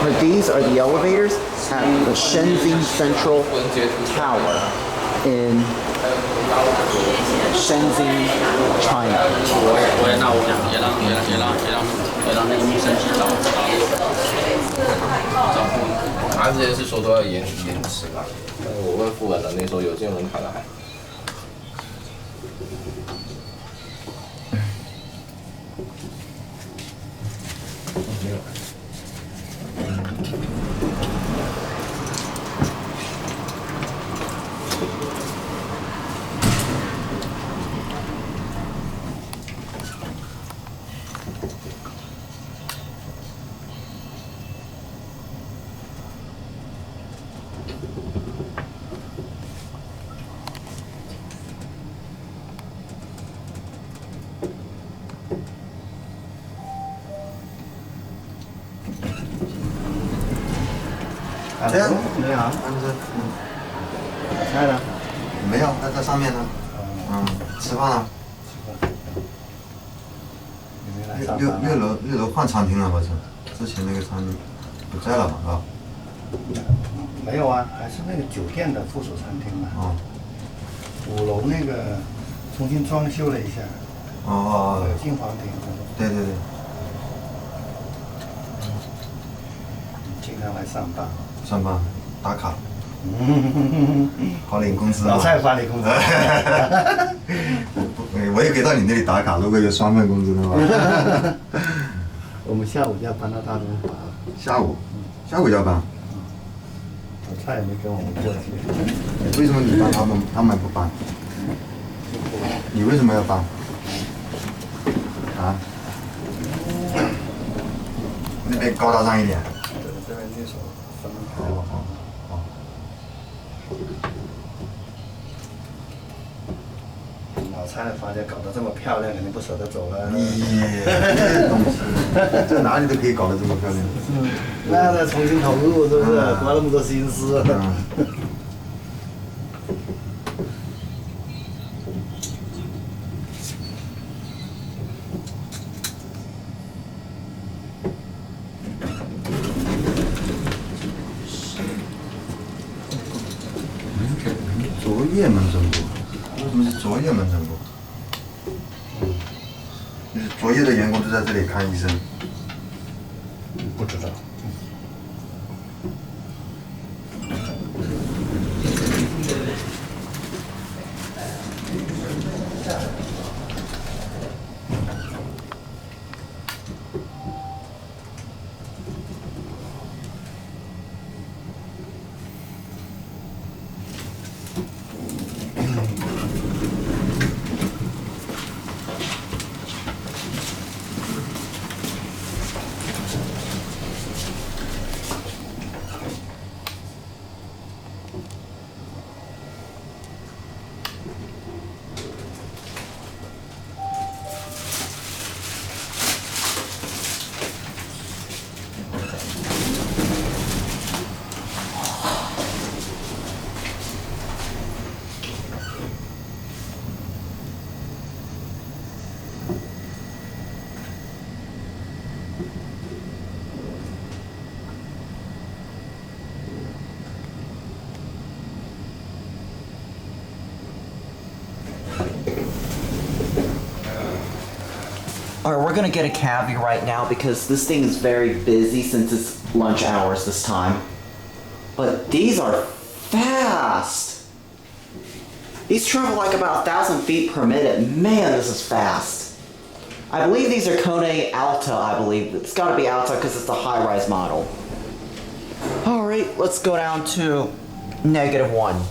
But these are the elevators at the Shenzhen Central Tower in Shenzhen, China. 让那个医生去找他之前是说都要延迟嘛，但是我问副本的那时候有这种人卡的还。这样你好，菜呢？没有，在上面呢。吃饭了。六楼换餐厅了吧？之前那个餐厅不在了嘛，是吧？没有啊，还是那个酒店的附属餐厅嘛。哦。5楼那个重新装修了一下。有进房厅。对对对。经常来上班。上班打卡。好领工资。老蔡发你工资。我也可以到你那里打卡，如果有双份工资的话。我们下午要搬到大中华。下午要搬。老蔡也没跟我们过去。为什么你搬，他们不搬？你为什么要搬？啊？那边高大上一点。这边那时候分开。老蔡的房间搞得这么漂亮，肯定不舍得走了。这东西，在哪里都可以搞得这么漂亮。那再重新投入，是不是？花那么多心思。昨夜门诊部，为什么是昨夜门诊部？就是昨夜的员工都在这里看医生。不知道。Alright, we're gonna get a cabbie right now because this thing is very busy since it's lunch hours this time. But these are fast! These travel like about 1,000 feet per minute. Man, this is fast. I believe these are Kone Alta, I believe. It's gotta be Alta because it's the high-rise model. Alright, let's go down to -1.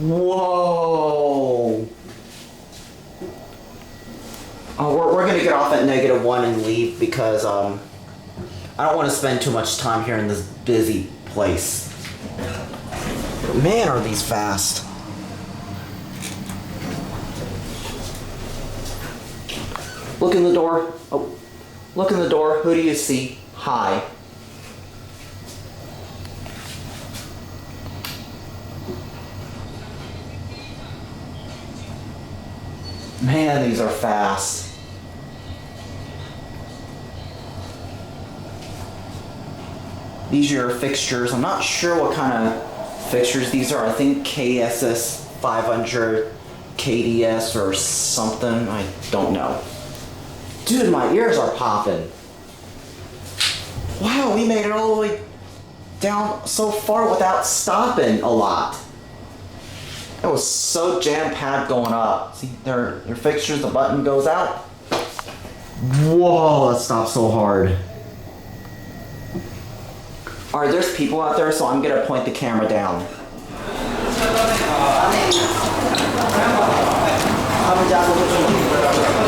Whoa! We're gonna get off at -1 and leave because I don't want to spend too much time here in this busy place. Man, are these fast. Look in the door. Oh, look in the door. Who do you see? Hi. Man, these are fast. These are your fixtures. I'm not sure what kind of fixtures these are. I think KSS 500, KDS or something. I don't know. Dude, my ears are popping. Wow, we made it all the way down so far without stopping a lot. It was so jam-packed going up. See, there, your fixtures, the button goes out. Whoa, that stopped so hard. Alright, there's people out there, so I'm gonna point the camera down. Coming down